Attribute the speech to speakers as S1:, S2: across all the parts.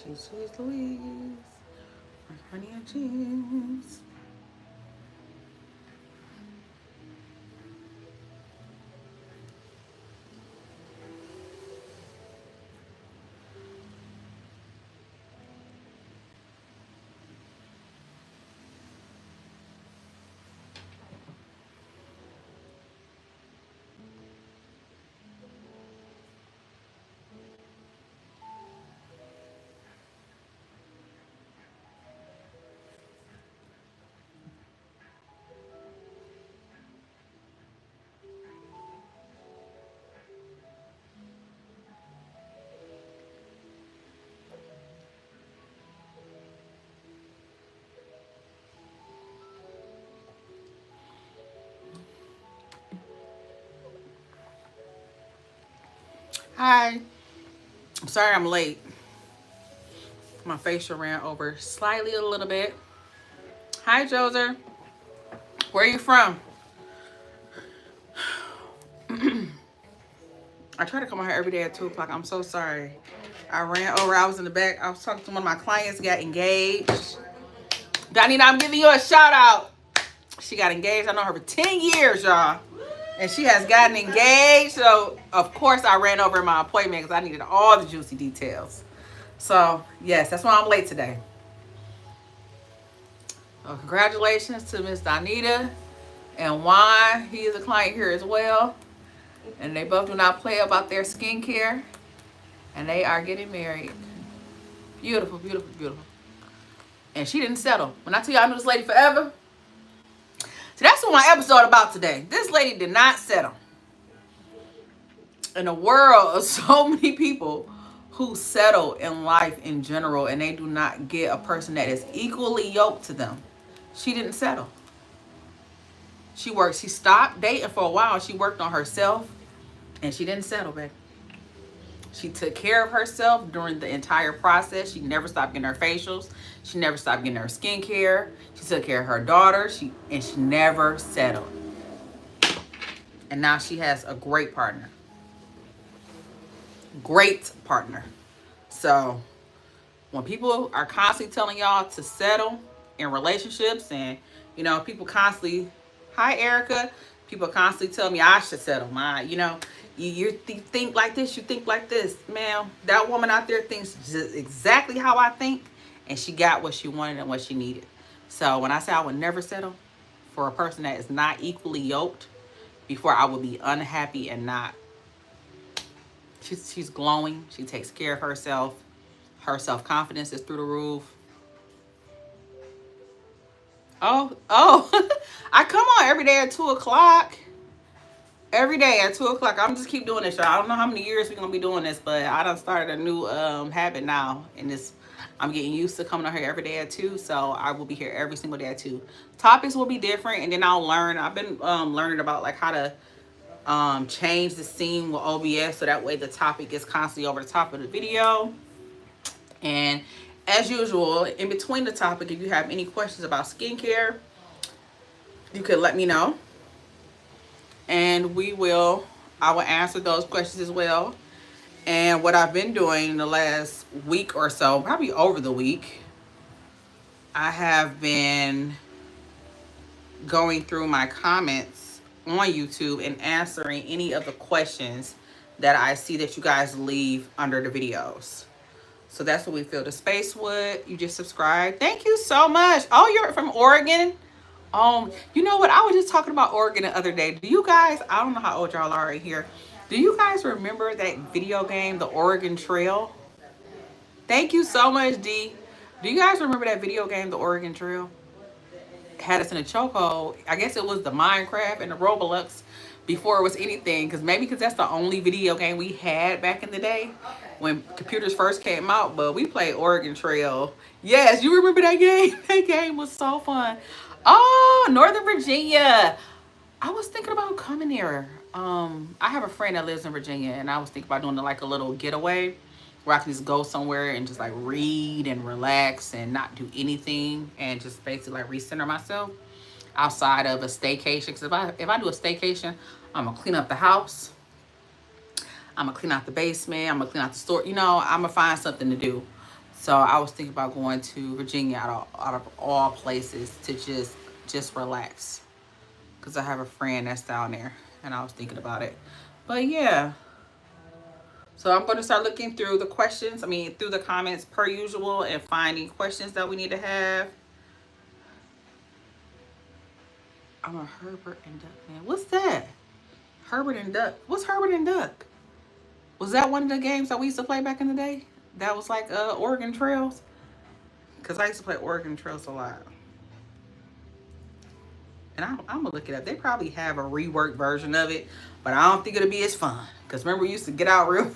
S1: Cheese Louise. Honey and cheese. Hi. I'm sorry I'm late. My facial ran over slightly a little bit. Hi, Joser. Where are you from? I try to come out here every day at 2 o'clock. I'm so sorry. I ran over. I was in the back. I was talking to one of my clients, got engaged. Danita, I'm giving you a shout out. She got engaged. I know her for 10 years, y'all. And she has gotten engaged. So, of course, I ran over my appointment because I needed all the juicy details. So, yes, that's why I'm late today. Well, congratulations to Miss Danita and Juan. He is a client here as well. And they both do not play about their skincare. And they are getting married. Beautiful, beautiful, beautiful. And she didn't settle. When I tell you I knew this lady forever. So that's what my episode about today. This lady did not settle. In a world of so many people who settle in life in general and they do not get a person that is equally yoked to them. She didn't settle. She stopped dating for a while. She worked on herself and she didn't settle, baby. She took care of herself during the entire process. She never stopped getting her facials. She never stopped getting her skincare. She took care of her daughter. She never settled. And now she has a great partner. Great partner. So when people are constantly telling y'all to settle in relationships and, you know, people constantly, hi, Erica. People constantly tell me I should settle. You think like this, you think like this. Ma'am, that woman out there thinks just exactly how I think, and she got what she wanted and what she needed. So when I say I would never settle for a person that is not equally yoked, before I would be unhappy and not. She's glowing. She takes care of herself. Her self-confidence is through the roof. Oh, I come on every day at 2 o'clock. Every day at 2 o'clock. I'm just keep doing this, y'all. I don't know how many years we're gonna be doing this, but I done started a new habit now. And I'm getting used to coming on here every day at 2, so I will be here every single day at 2. Topics will be different, and then I'll learn. I've been learning about like how to change the scene with OBS so that way the topic is constantly over the top of the video. And as usual, in between the topic, if you have any questions about skincare, you could let me know. And I will answer those questions as well. And what I've been doing in the last week or so, probably over the week, I have been going through my comments on YouTube and answering any of the questions that I see that you guys leave under the videos. So that's what we fill the space with. You just subscribe. Thank you so much. Oh, you're from Oregon? You know what? I was just talking about Oregon the other day. Do you guys, I don't know how old y'all are right here. Do you guys remember that video game, The Oregon Trail? Thank you so much, D. Do you guys remember that video game, The Oregon Trail? Had us in a chokehold. I guess it was the Minecraft and the Roblox before it was anything. Because that's the only video game we had back in the day when computers first came out. But we played Oregon Trail. Yes, you remember that game? That game was so fun. Oh, Northern Virginia. I was thinking about coming here. I have a friend that lives in Virginia, and I was thinking about doing like a little getaway where I can just go somewhere and just like read and relax and not do anything and just basically like recenter myself outside of a staycation. Because if I do a staycation, I'm gonna clean up the house. I'm gonna clean out the basement. I'm gonna clean out the store. You know, I'm gonna find something to do. So I was thinking about going to Virginia out of all places to just relax, because I have a friend that's down there, and I was thinking about it. But yeah, so I'm going to start looking through the questions, through the comments per usual, and finding questions that we need to have. I'm a Herbert and Duck fan. What's that? Herbert and Duck. What's Herbert and Duck? Was that one of the games that we used to play back in the day? That was like Oregon Trails? Because I used to play Oregon Trails a lot. And I'm going to look it up. They probably have a reworked version of it, but I don't think it'll be as fun. Because remember, we used to get out real.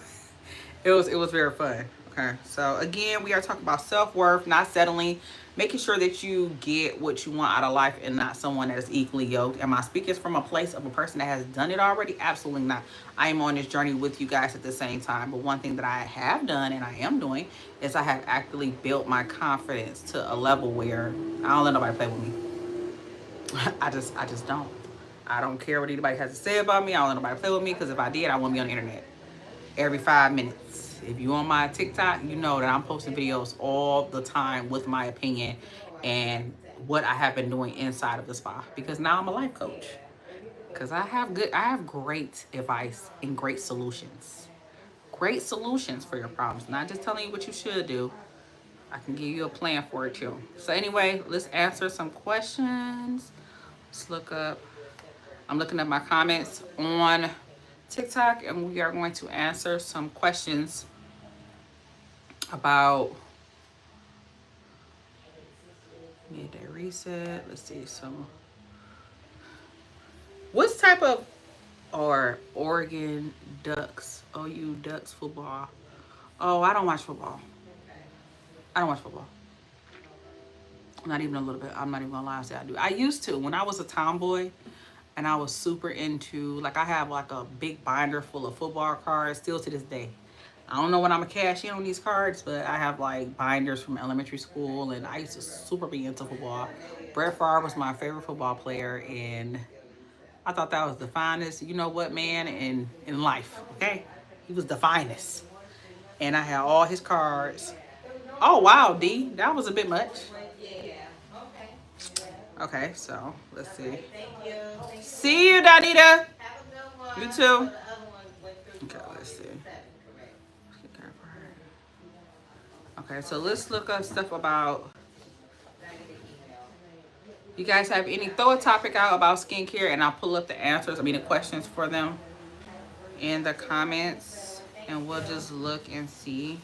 S1: It was very fun. Okay, so again, we are talking about self-worth, not settling, making sure that you get what you want out of life and not someone that is equally yoked. Am I speaking from a place of a person that has done it already? Absolutely not. I am on this journey with you guys at the same time. But one thing that I have done and I am doing is I have actively built my confidence to a level where I don't let nobody play with me. I just don't. I don't care what anybody has to say about me. I don't let nobody play with me, because if I did, I wouldn't be on the internet every 5 minutes. If you on my TikTok, you know that I'm posting videos all the time with my opinion and what I have been doing inside of the spa, because now I'm a life coach. Because I have great advice and great solutions. Great solutions for your problems. Not just telling you what you should do. I can give you a plan for it too. So anyway, let's answer some questions. Let's look up. I'm looking at my comments on TikTok, and we are going to answer some questions about midday reset. Let's see some. What type of or Oregon Ducks? OU Ducks football. Oh, I don't watch football. I don't watch football. Not even a little bit. I'm not even gonna lie and say I do. I used to when I was a tomboy, and I was super into, like, I have like a big binder full of football cards still to this day. I don't know when I'm gonna cash in on these cards, but I have like binders from elementary school, and I used to super be into football. Brett Favre was my favorite football player, and I thought that was the finest, you know what, man, in life, okay? He was the finest. And I had all his cards. Oh, wow, D, that was a bit much. Okay, so let's see. See you, Donita. You too. Okay, let's see. Okay, so let's look up stuff about. You guys have any? Throw a topic out about skincare, and I'll pull up the answers. The questions for them in the comments, and we'll just look and see.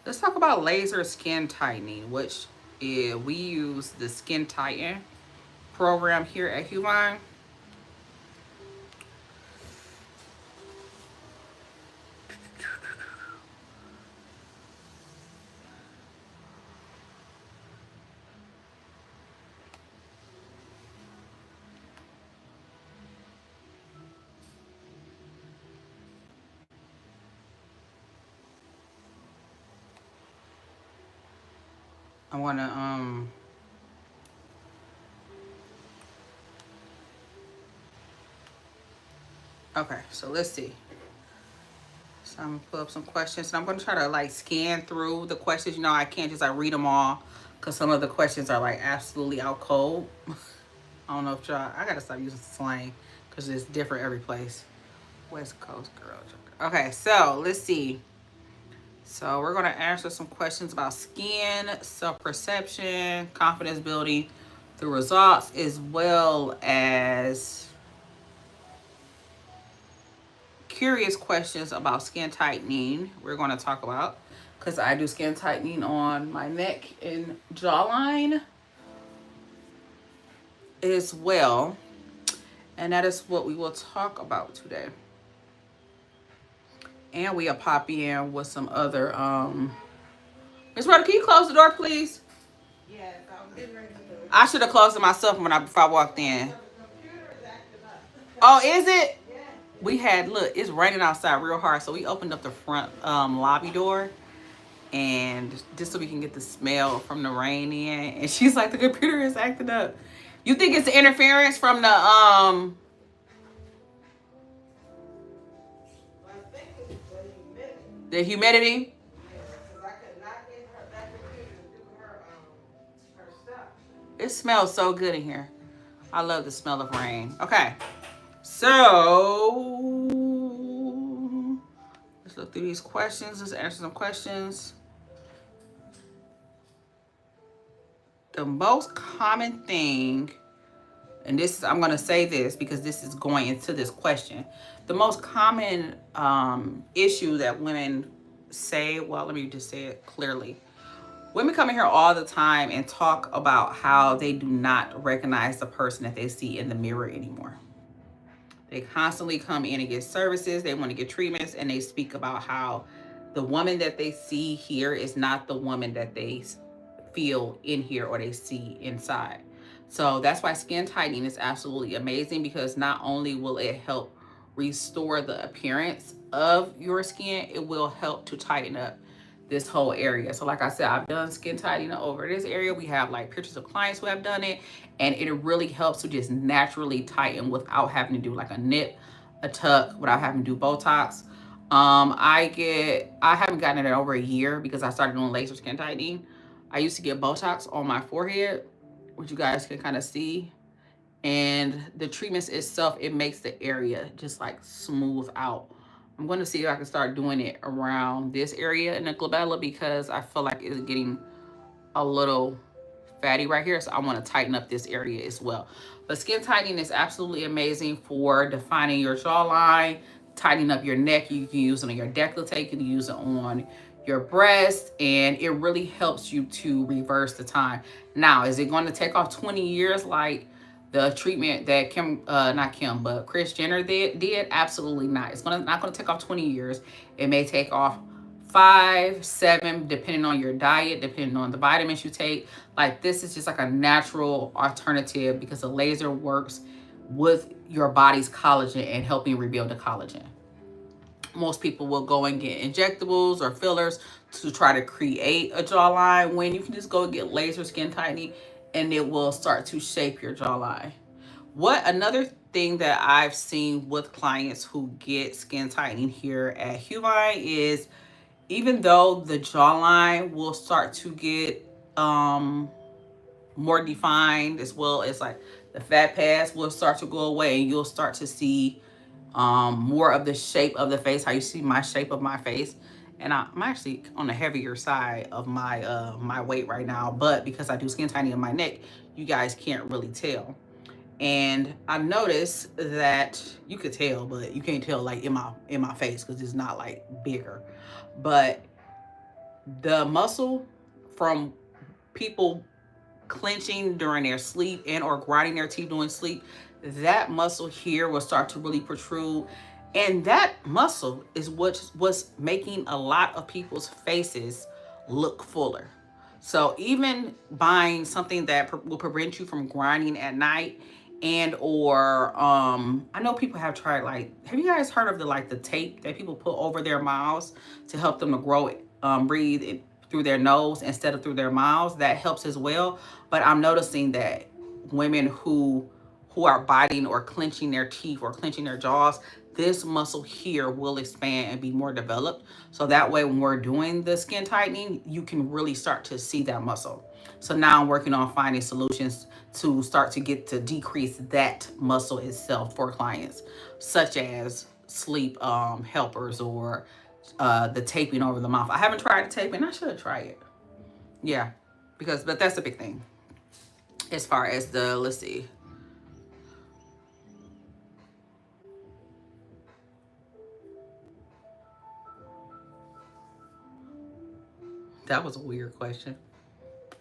S1: Let's talk about laser skin tightening, which is, we use the Skin Tighten program here at HueVine. I want to okay, so let's see. So I'm gonna pull up some questions, and I'm gonna try to like scan through the questions. You know, I can't just like read them all, because some of the questions are like absolutely out cold. I don't know if y'all, I gotta stop using slang because it's different every place. West Coast girl. Okay, so let's see. So we're gonna answer some questions about skin, self-perception, confidence building through results, as well as curious questions about skin tightening. We're gonna talk about, because I do skin tightening on my neck and jawline as well, and that is what we will talk about today. And we'll pop in with some other Miss Rhoda, can you close the door, please? Yes, I'm getting ready to do it. I should have closed it myself before I walked in. Oh, is it? We had, look, it's raining outside real hard, so we opened up the front lobby door, and just so we can get the smell from the rain in. And she's like, the computer is acting up. You think it's the interference from the The humidity. It smells so good in here. I love the smell of rain. Okay. So let's look through these questions. Let's answer some questions. The most common thing, and this is, I'm going to say this because this is going into this question. The most common issue that women say, well, let me just say it clearly. Women come in here all the time and talk about how they do not recognize the person that they see in the mirror anymore. They constantly come in and get services. They want to get treatments, and they speak about how the woman that they see here is not the woman that they feel in here or they see inside. So that's why skin tightening is absolutely amazing, because not only will it help restore the appearance of your skin, it will help to tighten up this whole area. So like I said, I've done skin tightening over this area. We have like pictures of clients who have done it, and it really helps to just naturally tighten without having to do like a nip, a tuck, without having to do Botox. I haven't gotten it in over a year because I started doing laser skin tightening. I used to get Botox on my forehead, which you guys can kind of see. And the treatments itself, it makes the area just like smooth out. I'm going to see if I can start doing it around this area in the glabella, because I feel like it's getting a little fatty right here. So I want to tighten up this area as well. But skin tightening is absolutely amazing for defining your jawline, tightening up your neck. You can use it on your décolleté, you can use it on your breast, and it really helps you to reverse the time. Now, is it going to take off 20 years like the treatment that Kris Jenner did? Absolutely not. It's not going to take off 20 years. It may take off 5, 7, depending on your diet, depending on the vitamins you take. Like, this is just like a natural alternative because the laser works with your body's collagen and helping rebuild the collagen. Most people will go and get injectables or fillers to try to create a jawline, when you can just go and get laser skin tightening and it will start to shape your jawline. Another thing that I've seen with clients who get skin tightening here at HueVine is, even though the jawline will start to get more defined, as well as like the fat pads will start to go away, and you'll start to see more of the shape of the face, how you see my shape of my face. And I'm actually on the heavier side of my my weight right now, but because I do skin tightening in my neck, you guys can't really tell. And I noticed that you could tell, but you can't tell like in my face because it's not like bigger. But the muscle from people clenching during their sleep and or grinding their teeth during sleep, that muscle here will start to really protrude. And that muscle is what's making a lot of people's faces look fuller. So even buying something that will prevent you from grinding at night, and or I know people have tried, like, have you guys heard of the tape that people put over their mouths to help them to grow breathe it through their nose instead of through their mouths? That helps as well. But I'm noticing that women who are biting or clenching their teeth or clenching their jaws, this muscle here will expand and be more developed. So that way, when we're doing the skin tightening, you can really start to see that muscle. So now I'm working on finding solutions to start to decrease that muscle itself for clients, such as sleep helpers, or the taping over the mouth. I haven't tried the taping. I should try it. Yeah, but that's a big thing. As far as let's see. That was a weird question.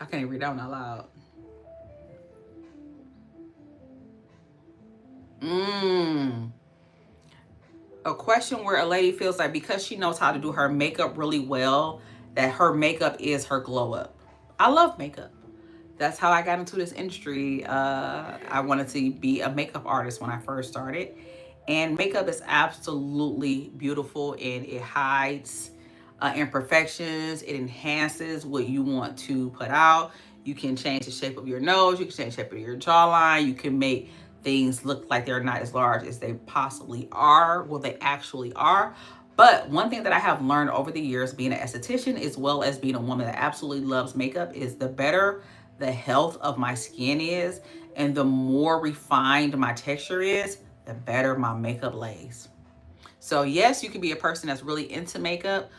S1: I can't even read that one out loud. A question where a lady feels like because she knows how to do her makeup really well, that her makeup is her glow up. I love makeup. That's how I got into this industry. I wanted to be a makeup artist when I first started. And makeup is absolutely beautiful, and it hides imperfections. It enhances what you want to put out. You can change the shape of your nose. You can change the shape of your jawline. You can make things look like they're not as large as they possibly are. Well, they actually are. But one thing that I have learned over the years being an esthetician, as well as being a woman that absolutely loves makeup, is the better the health of my skin is and the more refined my texture is, the better my makeup lays. So yes, you can be a person that's really into makeup.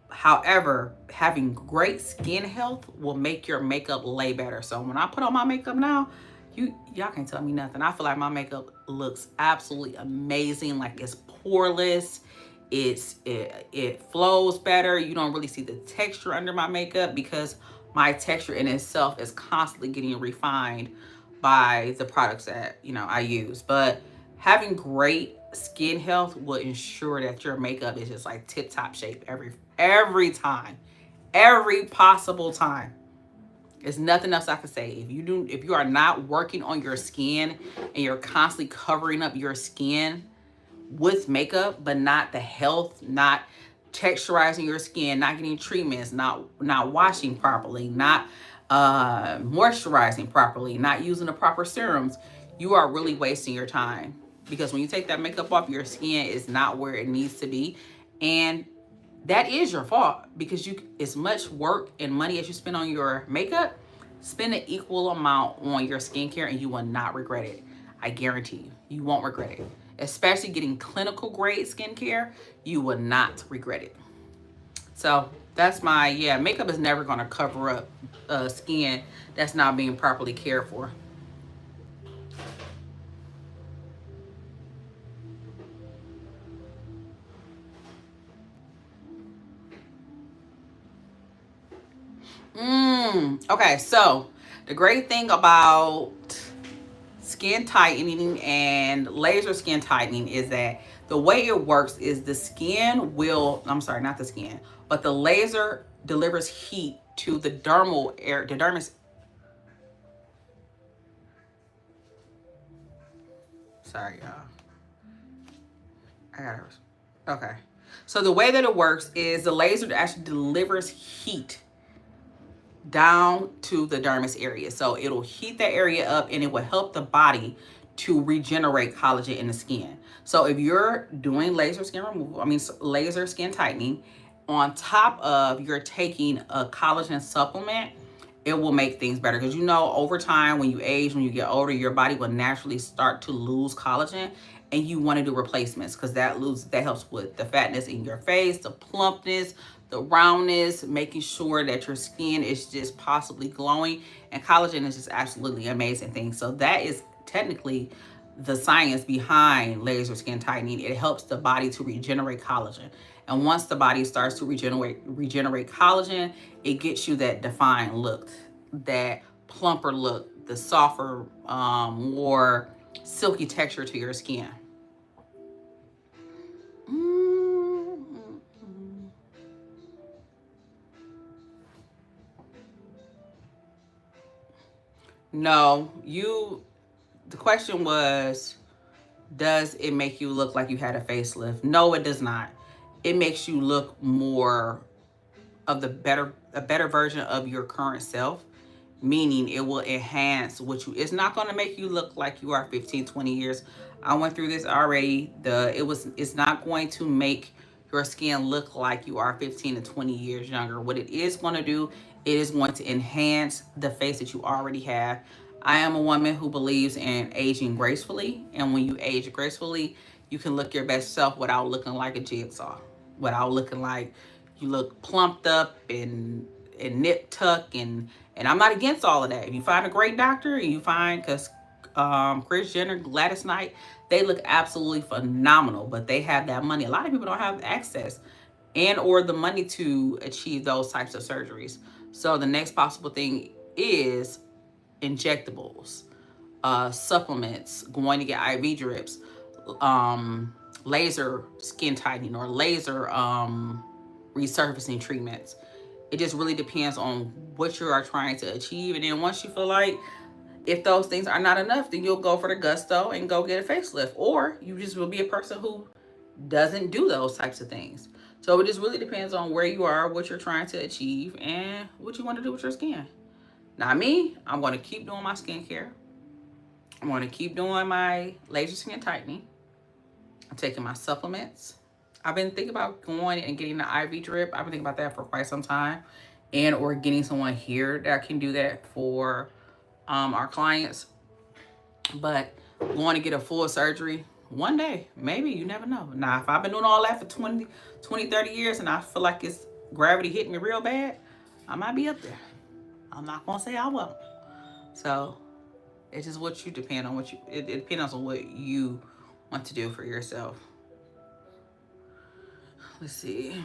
S1: However, having great skin health will make your makeup lay better. So when I put on my makeup now, y'all can't tell me nothing. I feel like my makeup looks absolutely amazing. Like it's poreless. It flows better. You don't really see the texture under my makeup because my texture in itself is constantly getting refined by the products that I use. But having great skin health will ensure that your makeup is just like tip top shape every time, every possible time. There's nothing else I can say. If you are not working on your skin and you're constantly covering up your skin with makeup, but not the health, not texturizing your skin, not getting treatments, not washing properly, not moisturizing properly, not using the proper serums, you are really wasting your time. Because when you take that makeup off, your skin is not where it needs to be. And that is your fault, because as much work and money as you spend on your makeup, spend an equal amount on your skincare and you will not regret it. I guarantee you, you won't regret it. Especially getting clinical grade skincare, you will not regret it. So that's makeup is never going to cover up skin that's not being properly cared for. Okay, so the great thing about skin tightening and laser skin tightening is that the way it works is the skin will, I'm sorry, not the skin, but the laser delivers heat to the dermis. Sorry, y'all. I got it. Okay. So the way that it works is the laser actually delivers heat down to the dermis area. So it'll heat that area up and it will help the body to regenerate collagen in the skin. So if you're doing laser skin removal, laser skin tightening, on top of you're taking a collagen supplement, it will make things better. Because over time, when you age, when you get older, your body will naturally start to lose collagen, and you want to do replacements because that helps with the fatness in your face, the plumpness, the roundness, making sure that your skin is just possibly glowing. And collagen is just absolutely amazing thing. So that is technically the science behind laser skin tightening. It helps the body to regenerate collagen. And once the body starts to regenerate collagen, it gets you that defined look, that plumper look, the softer, more silky texture to your skin. No, the question was, does it make you look like you had a facelift? No, it does not. It makes you look more of a better version of your current self, meaning it will enhance it's not going to make you look like you are 15, 20 years. I went through this already. It's not going to make your skin look like you are 15 to 20 years younger. What it is going to do, it is going to enhance the face that you already have. I am a woman who believes in aging gracefully, and when you age gracefully, you can look your best self without looking like a jigsaw, without looking like you look plumped up and nip tuck, and I'm not against all of that. If you find a great doctor and you find, because Kris Jenner, Gladys Knight, they look absolutely phenomenal, but they have that money. A lot of people don't have access and or the money to achieve those types of surgeries. So the next possible thing is injectables, supplements, going to get IV drips, laser skin tightening, or laser resurfacing treatments. It just really depends on what you are trying to achieve. And then once you feel like if those things are not enough, then you'll go for the gusto and go get a facelift. Or you just will be a person who doesn't do those types of things. So it just really depends on where you are, what you're trying to achieve, and what you want to do with your skin. Now me, I'm going to keep doing my skincare. I'm going to keep doing my laser skin tightening. I'm taking my supplements. I've been thinking about going and getting the IV drip. I've been thinking about that for quite some time, and or getting someone here that can do that for our clients. But going to get a full surgery one day, maybe, you never know. Now, if I've been doing all that for 30 years and I feel like it's gravity hitting me real bad, I might be up there. I'm not gonna say I won't. So it's just what you depend on, it depends on what you want to do for yourself. Let's see.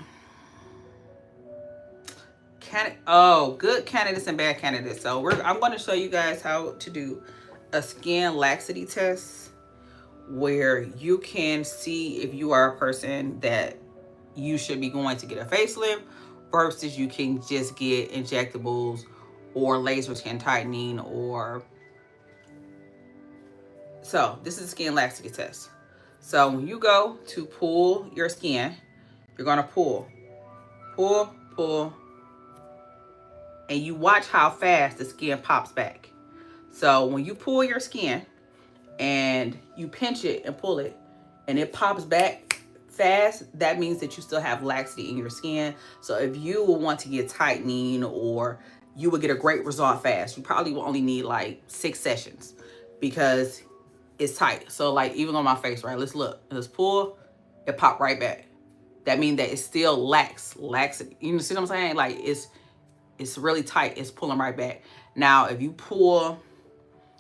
S1: Good candidates and bad candidates. So I'm going to show you guys how to do a skin laxity test where you can see if you are a person that you should be going to get a facelift versus you can just get injectables or laser skin tightening. Or so this is a skin laxity test. So when you go to pull your skin, you're going to pull, and you watch how fast the skin pops back. So when you pull your skin and you pinch it and pull it and it pops back fast, that means that you still have laxity in your skin. So if you will want to get tightening, or you will get a great result fast, you probably will only need like 6 sessions because it's tight. So like even on my face, right? Let's look. Let's pull. It popped right back. That means that it's still laxity. You see what I'm saying? Like it's really tight. It's pulling right back. Now, if you pull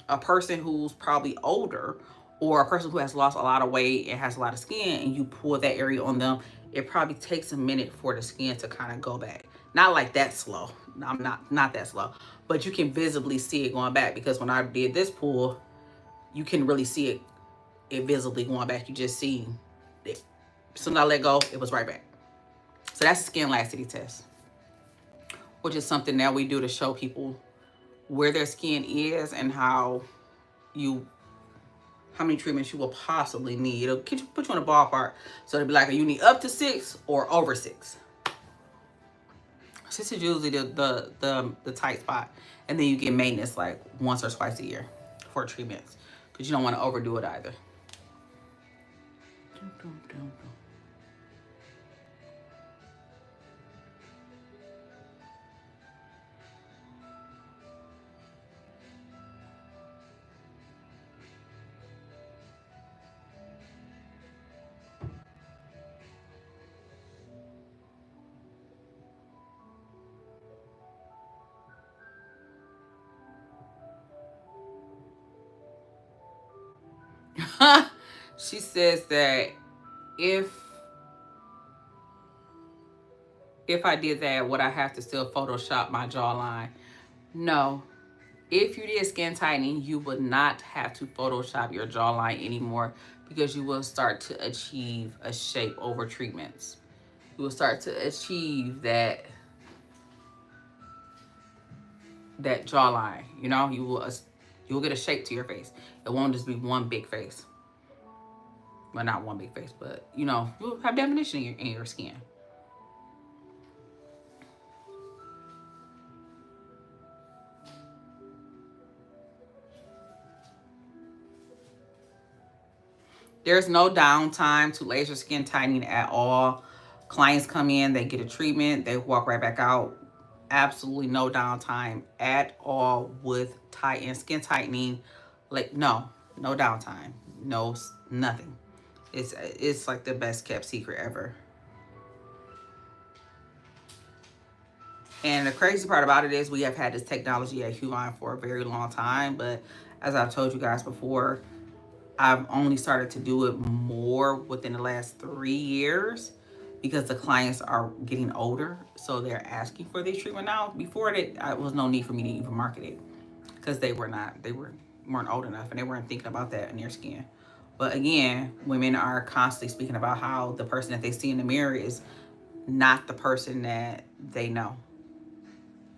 S1: a person who's probably older, or a person who has lost a lot of weight and has a lot of skin, and you pull that area on them, it probably takes a minute for the skin to kind of go back. Not like that slow. I'm not that slow, but you can visibly see it going back, because when I did this pull, you can really see it visibly going back. You just see it. As soon as I let go, it was right back. So that's a skin laxity test, which is something that we do to show people where their skin is and how many treatments you will possibly need. It'll put you in a ballpark. So it'll be like, you need up to 6 or over 6. 6 is usually the tight spot. And then you get maintenance like once or twice a year for treatments, because you don't want to overdo it either. She says that if I did that, would I have to still Photoshop my jawline? No. If you did skin tightening, you would not have to Photoshop your jawline anymore, because you will start to achieve a shape over treatments. You will start to achieve that jawline. You know, you will get a shape to your face. It won't just be one big face. Well, not one big face, but you know, you'll have definition in your skin. There's no downtime to laser skin tightening at all. Clients come in, they get a treatment, they walk right back out. Absolutely no downtime at all with skin tightening. Like no downtime, no nothing. It's like the best kept secret ever. And the crazy part about it is we have had this technology at HueVine for a very long time, but as I've told you guys before, I've only started to do it more within the last 3 years, because the clients are getting older, so they're asking for these treatment now. Before that, there was no need for me to even market it, because they weren't old enough, and they weren't thinking about that in their skin. But again, women are constantly speaking about how the person that they see in the mirror is not the person that they know.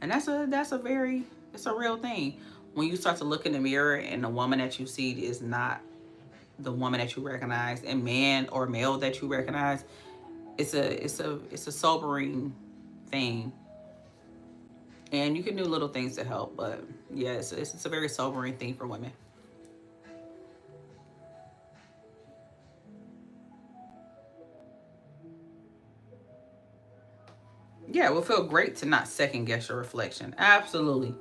S1: And it's a real thing. When you start to look in the mirror and the woman that you see is not the woman that you recognize, and man or male that you recognize, it's a sobering thing. And you can do little things to help, but yeah, it's a very sobering thing for women. Yeah, it will feel great to not second guess your reflection. Absolutely.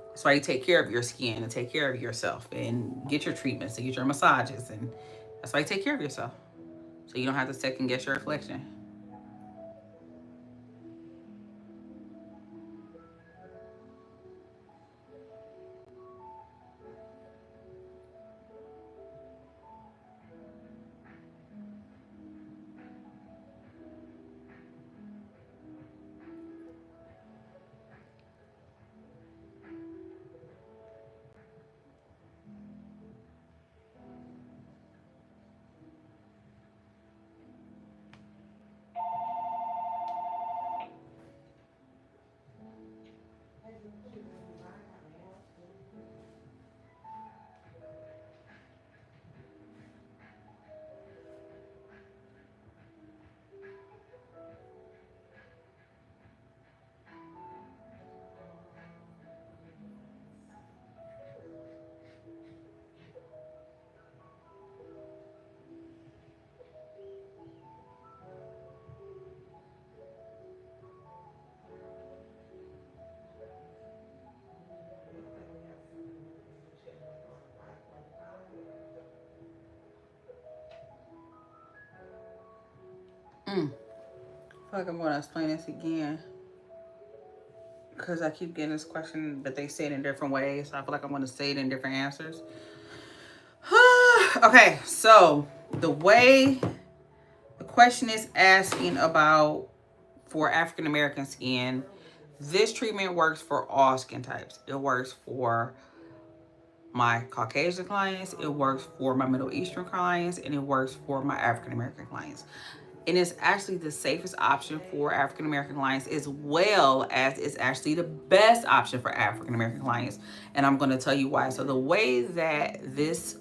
S1: That's why you take care of your skin and take care of yourself and get your treatments and get your massages. And that's why you take care of yourself. So you don't have to second guess your reflection. Mm. I feel like I'm going to explain this again because I keep getting this question, but they say it in different ways. So I feel like I'm going to say it in different answers. Okay, so the way the question is asking about for African American skin, this treatment works for all skin types. It works for my Caucasian clients, it works for my Middle Eastern clients, and it works for my African American clients. And it's actually the safest option for African American clients, as well as it's actually the best option for African American clients. And I'm going to tell you why. So the way that this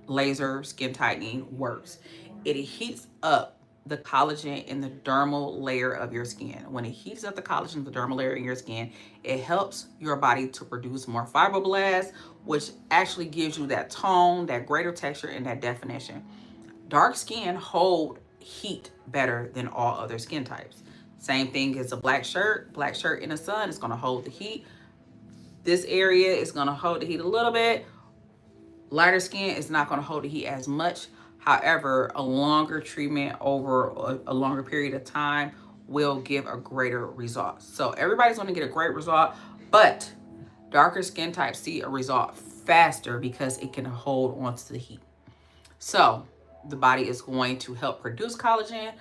S1: laser skin tightening works, it heats up the collagen in the dermal layer of your skin. When it heats up the collagen in the dermal layer in your skin, it helps your body to produce more fibroblasts, which actually gives you that tone, that greater texture, and that definition. Dark skin hold heat better than all other skin types. Same thing as a black shirt. Black shirt in the sun is going to hold the heat. This area is going to hold the heat a little bit. Lighter skin is not going to hold the heat as much. However, a longer treatment over a longer period of time will give a greater result. So everybody's going to get a great result, but darker skin types see a result faster because it can hold onto the heat. So the body is going to help produce collagen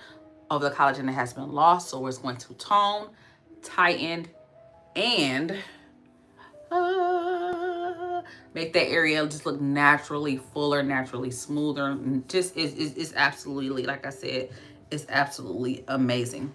S1: of the collagen that has been lost. So it's going to tone, tighten, and make that area just look naturally fuller, naturally smoother. Just is absolutely, like I said, it's absolutely amazing.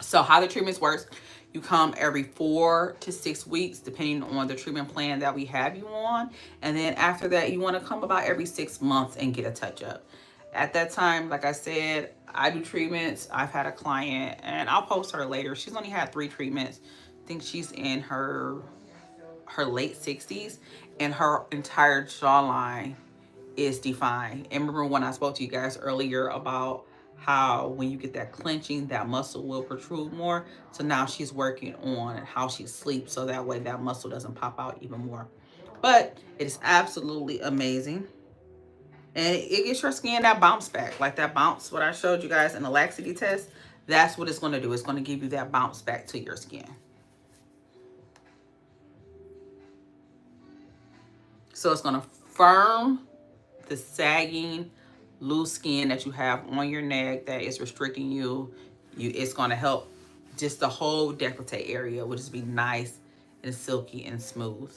S1: So how the treatments works, you come every 4 to 6 weeks, depending on the treatment plan that we have you on. And then after that, you want to come about every 6 months and get a touch up. At that time, like I said, I do treatments. I've had a client, and I'll post her later. She's only had 3 treatments. I think she's in her late 60s, and her entire jawline is defined. And remember when I spoke to you guys earlier about how when you get that clenching, that muscle will protrude more. So now she's working on how she sleeps so that way that muscle doesn't pop out even more. But it is absolutely amazing. And it gets your skin that bounce back, like that bounce, what I showed you guys in the laxity test. That's what it's going to do. It's going to give you that bounce back to your skin. So it's going to firm the sagging, loose skin that you have on your neck that is restricting you. It's going to help just the whole décolleté area will just be nice and silky and smooth.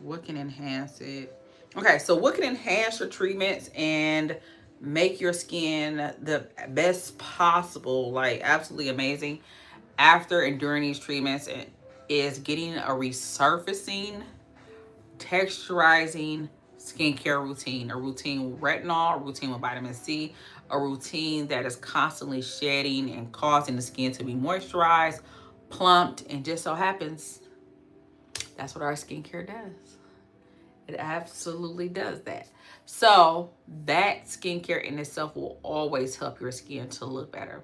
S1: What can enhance it? Okay, so what can enhance your treatments and make your skin the best possible, like absolutely amazing after and during these treatments is getting a resurfacing, texturizing skincare routine, a routine with retinol, a routine with vitamin C, a routine that is constantly shedding and causing the skin to be moisturized, plumped, and just so happens that's what our skincare does. It absolutely does that. So that skincare in itself will always help your skin to look better.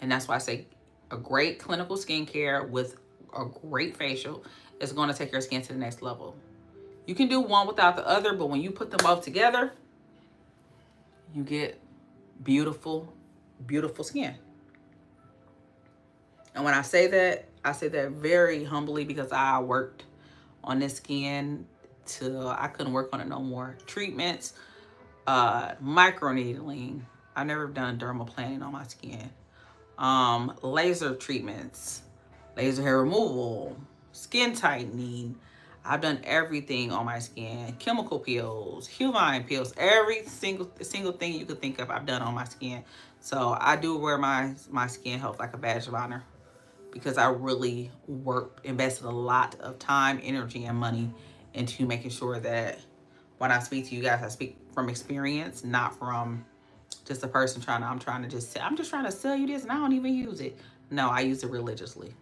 S1: And that's why I say a great clinical skincare with a great facial is going to take your skin to the next level. You can do one without the other, but when you put them both together, you get beautiful, beautiful skin. And when I say that very humbly because I worked on this skin till I couldn't work on it no more. Treatments, microneedling. I've never done dermaplaning on my skin. Laser treatments, laser hair removal, skin tightening. I've done everything on my skin. Chemical peels, HueVine peels, every single thing you could think of I've done on my skin. So I do wear my skin health like a badge of honor because I really invested a lot of time, energy, and money into making sure that when I speak to you guys, I speak from experience, not from just a person I'm just trying to sell you this and I don't even use it. No, I use it religiously.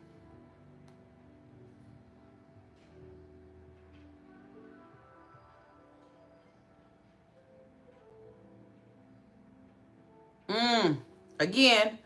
S1: Again,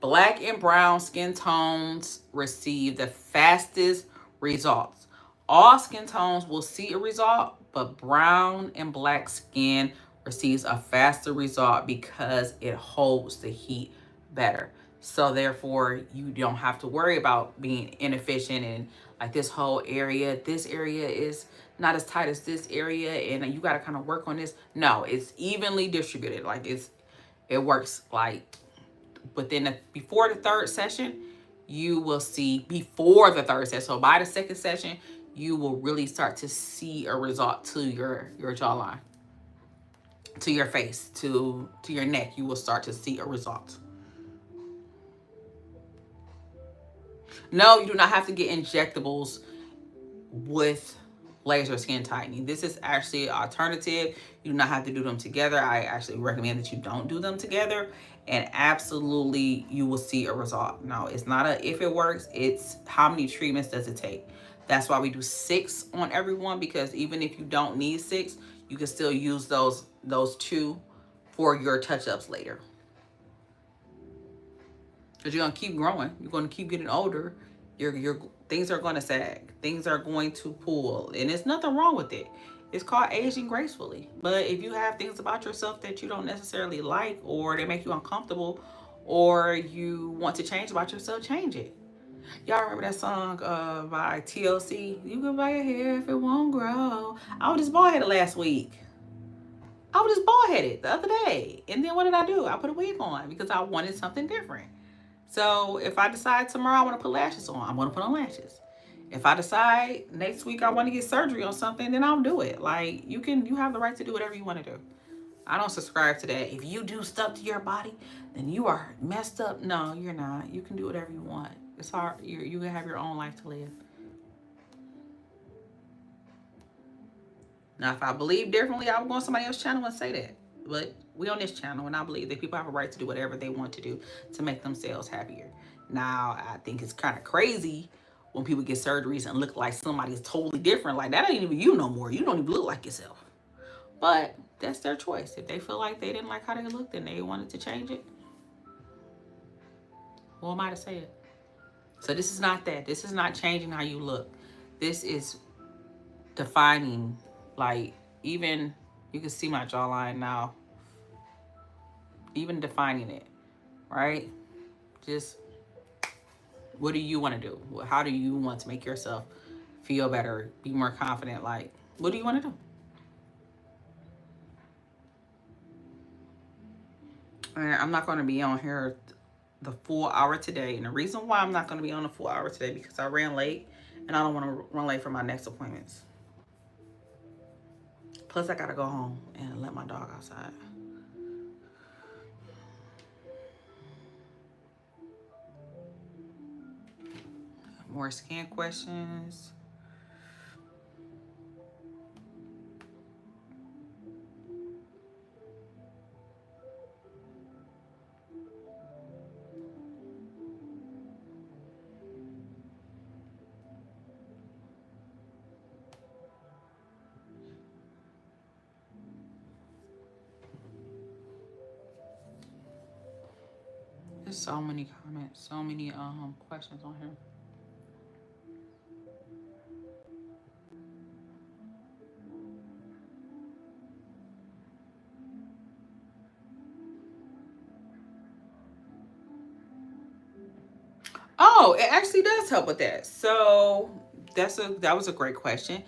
S1: black and brown skin tones receive the fastest results. All skin tones will see a result, but brown and black skin receives a faster result because it holds the heat better. So therefore, you don't have to worry about being inefficient and like this area is not as tight as this area and you got to kind of work on this. No, it's evenly distributed. Like it works like before the third session, you will see before the third session. So by the second session, you will really start to see a result to your jawline, to your face, to your neck. You will start to see a result. No, you do not have to get injectables with laser skin tightening. This is actually an alternative. You do not have to do them together. I actually recommend that you don't do them together, and absolutely you will see a result. No, it's not a if it works, it's how many treatments does it take. That's why we do 6 on everyone, because even if you don't need 6, you can still use those 2 for your touch-ups later. Because you're gonna keep growing, you're gonna keep getting older. Your things are gonna sag, things are going to pull, and there's nothing wrong with it. It's called aging gracefully. But if you have things about yourself that you don't necessarily like, or they make you uncomfortable, or you want to change about yourself, change it. Y'all remember that song by TLC? You can buy your hair if it won't grow. I was just bald headed last week. I was just bald headed the other day, and then what did I do? I put a wig on because I wanted something different. So if I decide tomorrow I want to put lashes on, I'm going to put on lashes. If I decide next week I want to get surgery on something, then I'll do it. Like you have the right to do whatever you want to do. I don't subscribe to that. If you do stuff to your body, then you are messed up. No, you're not. You can do whatever you want. It's hard. You can have your own life to live. Now, if I believe differently, I would go on somebody else's channel and say that. But we on this channel, and I believe that people have a right to do whatever they want to do to make themselves happier. Now, I think it's kind of crazy when people get surgeries and look like somebody's totally different. Like, that ain't even you no more. You don't even look like yourself. But that's their choice. If they feel like they didn't like how they looked and they wanted to change it, who am I to say it? So this is not that. This is not changing how you look. This is defining, like, even you can see my jawline now, even defining it, right? Just what do you want to do? How do you want to make yourself feel better, be more confident? Like, what do you want to do? And I'm not going to be on here the full hour today, and the reason why I'm not going to be on the full hour today because I ran late and I don't want to run late for my next appointments. Plus I gotta go home and let my dog outside. More skin questions. So many comments, so many questions on here. Oh, it actually does help with that. So that was a great question.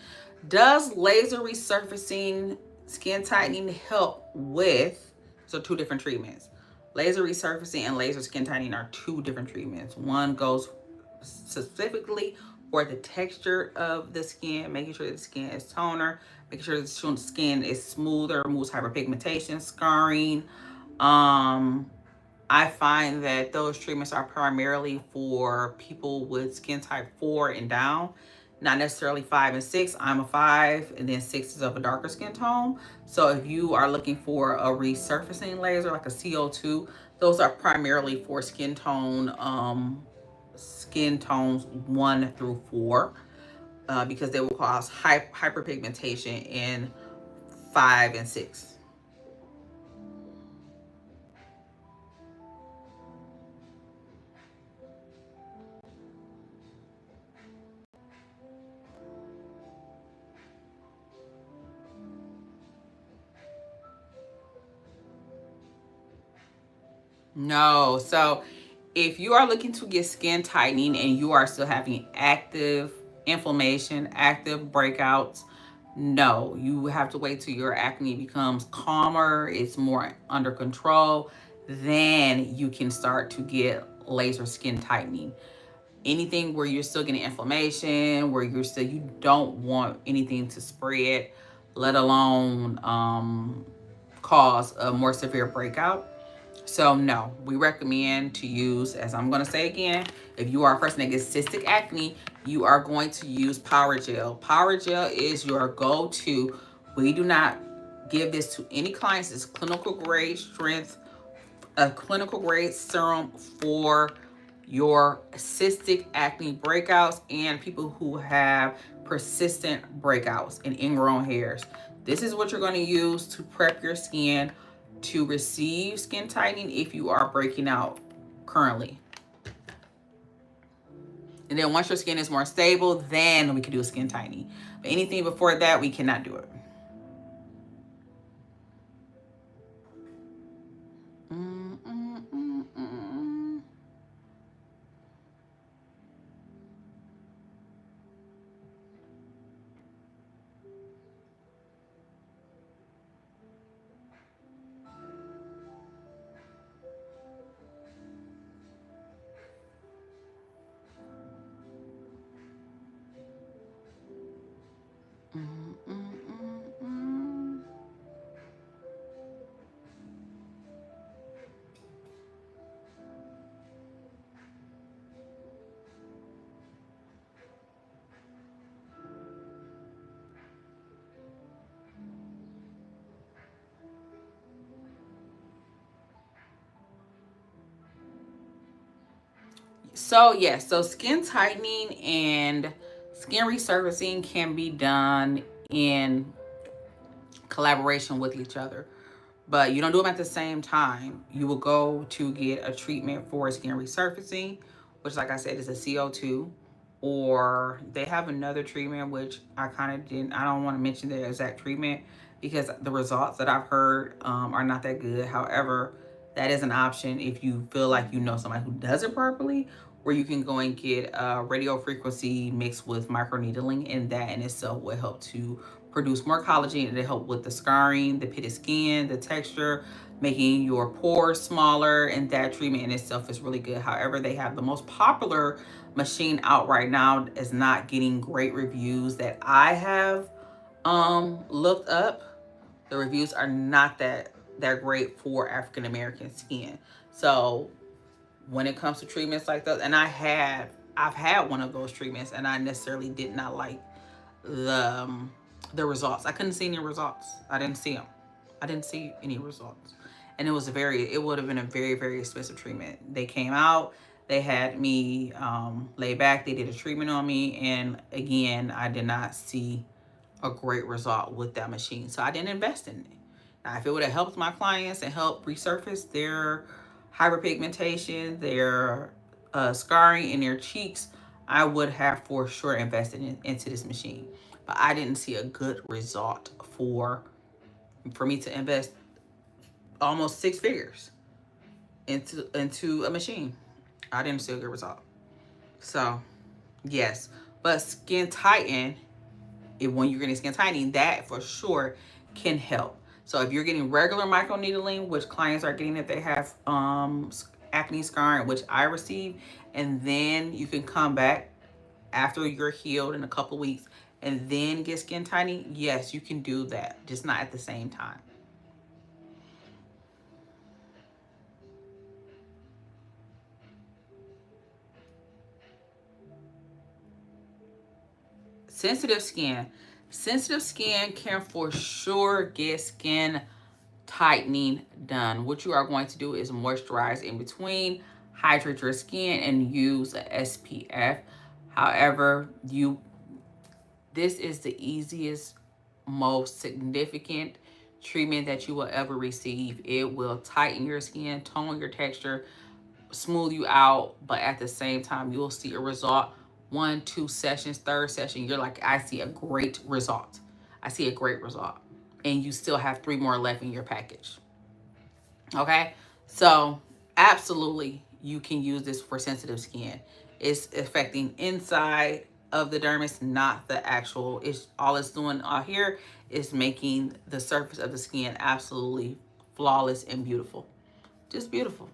S1: Does laser resurfacing skin tightening help with, so two different treatments. Laser resurfacing and laser skin tightening are two different treatments. One goes specifically for the texture of the skin, making sure the skin is toner, making sure the skin is smoother, removes hyperpigmentation, scarring. Um, I find that those treatments are primarily for people with skin type 4 and down, not necessarily 5 and 6. I'm a 5, and then 6 is of a darker skin tone. So if you are looking for a resurfacing laser, like a CO2, those are primarily for skin tones 1 through 4, because they will cause hyperpigmentation in 5 and 6. No. So if you are looking to get skin tightening and you are still having active inflammation, active breakouts, no, you have to wait till your acne becomes calmer, it's more under control, then you can start to get laser skin tightening. Anything where you're still getting inflammation, where you don't want anything to spread, let alone cause a more severe breakout. So no, we recommend to use, as I'm going to say again, if you are a person that gets cystic acne, you are going to use Power Gel. Power Gel is your go-to. We do not give this to any clients. It's clinical grade strength, a clinical grade serum for your cystic acne breakouts and people who have persistent breakouts and ingrown hairs. This is what you're going to use to prep your skin to receive skin tightening if you are breaking out currently. And then once your skin is more stable, then we can do a skin tightening. But anything before that, we cannot do it. Mm, mm, mm, mm. Mm, mm, mm, mm. So yes, so skin tightening and skin resurfacing can be done in collaboration with each other, but you don't do them at the same time. You will go to get a treatment for skin resurfacing, which, like I said, is a CO2, or they have another treatment, which I don't want to mention the exact treatment because the results that I've heard are not that good. However, that is an option if you feel like you know somebody who does it properly, where you can go and get radio frequency mixed with microneedling, and that in itself will help to produce more collagen and to help with the scarring, the pitted skin, the texture, making your pores smaller, and that treatment in itself is really good. However, they have the most popular machine out right now is not getting great reviews that I have looked up. The reviews are not that great for African American skin. So when it comes to treatments like that, and I've had one of those treatments and I necessarily did not like the the results. I couldn't see any results. I didn't see them. I didn't see any results. And it would have been a very, very expensive treatment. They came out, they had me lay back, they did a treatment on me, and again, I did not see a great result with that machine. So I didn't invest in it. Now, if it would have helped my clients and helped resurface their hyperpigmentation, their scarring in their cheeks, I would have for sure invested into this machine. But I didn't see a good result for me to invest almost 6 figures into a machine. I didn't see a good result. So yes, but Skin Tighten, if when you're getting skin tightening, that for sure can help. So if you're getting regular microneedling, which clients are getting if they have acne scarring, which I receive, and then you can come back after you're healed in a couple of weeks and then get skin tightening, yes, you can do that, just not at the same time. Sensitive skin. Sensitive skin can for sure get skin tightening done. What you are going to do is moisturize in between, hydrate your skin, and use a SPF. However, this is the easiest, most significant treatment that you will ever receive. It will tighten your skin, tone your texture, smooth you out, but at the same time, you'll see a result. 1, 2 sessions, third session, you're like, I see a great result. I see a great result. And you still have 3 more left in your package. Okay? So, absolutely, you can use this for sensitive skin. It's affecting inside of the dermis, not the actual. It's all it's doing out here is making the surface of the skin absolutely flawless and beautiful. Just beautiful.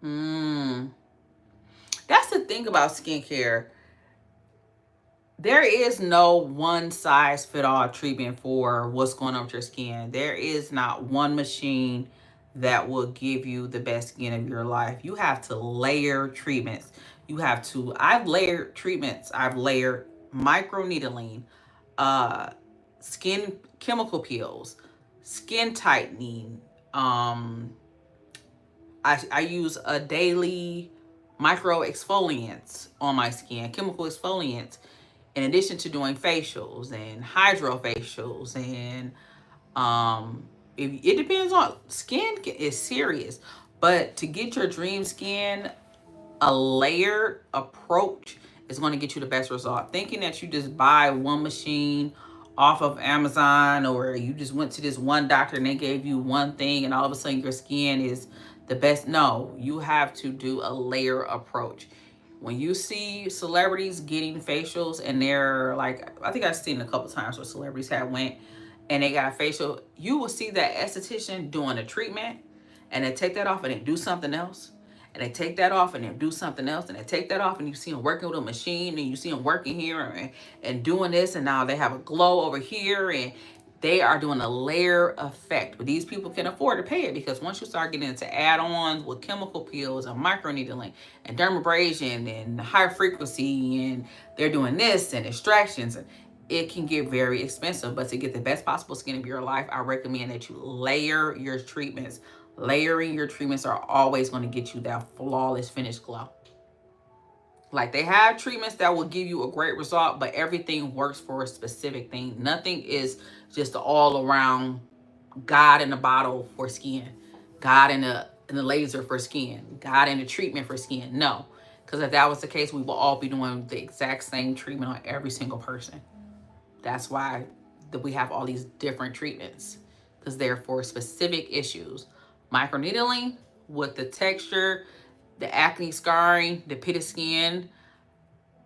S1: Mm. That's the thing about skincare. There is no one size fit all treatment for what's going on with your skin. There is not one machine that will give you the best skin of your life. You have to layer treatments. I've layered treatments. I've layered microneedling, uh, skin chemical peels, skin tightening. I use a daily micro exfoliants on my skin, chemical exfoliants, in addition to doing facials and hydrofacials and it depends on skin is serious, but to get your dream skin, a layered approach is going to get you the best result. Thinking that you just buy one machine off of Amazon, or you just went to this one doctor and they gave you one thing and all of a sudden your skin is the best. No, you have to do a layer approach. When you see celebrities getting facials and they're like, I think I've seen a couple times where celebrities have went and they got a facial, you will see that esthetician doing a treatment and they take that off and they do something else. And they take that off and they do something else. And they take that off and you see them working with a machine and you see them working here and doing this. And now they have a glow over here and they are doing a layer effect. But these people can afford to pay it because once you start getting into add-ons with chemical peels and microneedling and dermabrasion and high frequency and they're doing this and extractions, and it can get very expensive. But to get the best possible skin of your life, I recommend that you layer your treatments. Layering your treatments are always going to get you that flawless finished glow. Like, they have treatments that will give you a great result, but everything works for a specific thing. Nothing is just all around God in a bottle for skin, God in the laser for skin, God in the treatment for skin. No, because if that was the case, we will all be doing the exact same treatment on every single person. That's why we have all these different treatments, because they're for specific issues. Microneedling with the texture, the acne scarring, the pitted skin,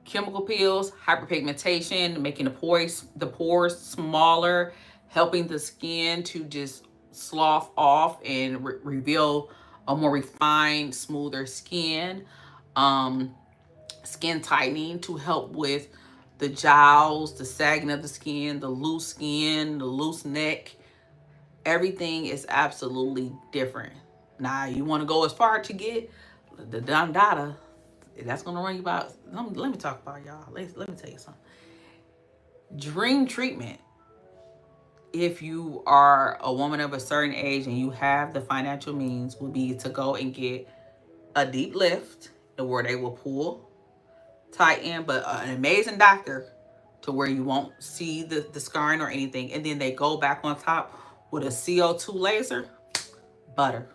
S1: chemical peels, hyperpigmentation, making the pores smaller, helping the skin to just slough off and reveal a more refined, smoother skin. Skin tightening to help with the jowls, the sagging of the skin, the loose neck. Everything is absolutely different. Now, you want to go as far to get the data, that's going to run you about, let me talk about y'all. Let me tell you something. Dream treatment, if you are a woman of a certain age and you have the financial means, would be to go and get a deep lift where they will pull, tighten, but an amazing doctor to where you won't see the scarring or anything. And then they go back on top with a CO2 laser, butter.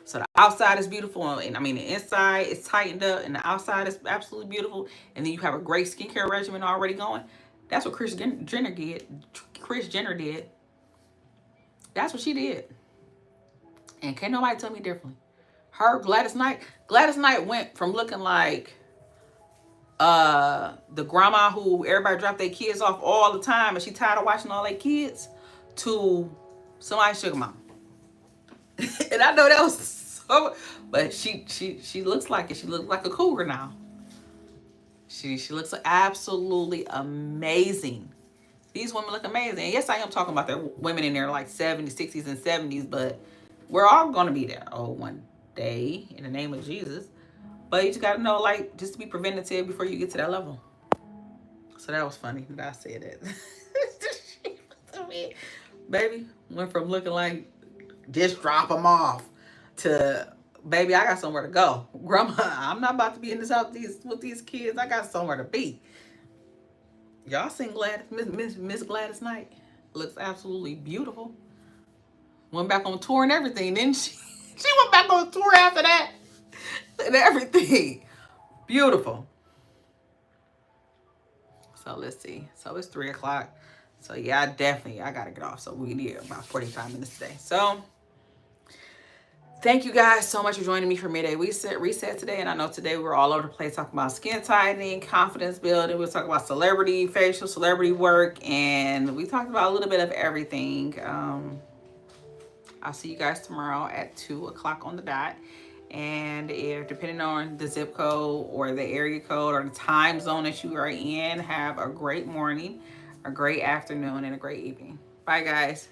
S1: So the outside is beautiful, and I mean the inside is tightened up, and the outside is absolutely beautiful. And then you have a great skincare regimen already going. That's what Kris Jenner did. Kris Jenner did. That's what she did. And can't nobody tell me differently. Her Gladys Knight went from looking like the grandma who everybody dropped their kids off all the time and she tired of watching all their kids to somebody's sugar mama. And I know that was so, but she looks like it. She looks like a cougar now. She looks absolutely amazing. These women look amazing. And yes, I am talking about the women in their like 70s, 60s, and 70s, but we're all gonna be there. Oh, one day in the name of Jesus. But you just gotta know, like, just to be preventative before you get to that level. So that was funny that I said that. Baby, went from looking like just drop them off to, baby, I got somewhere to go. Grandma, I'm not about to be in this house with these kids. I got somewhere to be. Y'all seen Gladys, Miss Gladys Knight? Looks absolutely beautiful. Went back on tour and everything, didn't she? She went back on tour after that. And everything. Beautiful. So let's see. So it's 3 o'clock. So yeah, I gotta get off. So we need about 45 minutes today. So thank you guys so much for joining me for Midday Reset today. And I know today we're all over the place talking about skin tightening, confidence building. We're talking about celebrity facial, celebrity work, and we talked about a little bit of everything. I'll see you guys tomorrow at 2 o'clock on the dot. And if depending on the zip code or the area code or the time zone that you are in, have a great morning, a great afternoon, and a great evening. Bye, guys.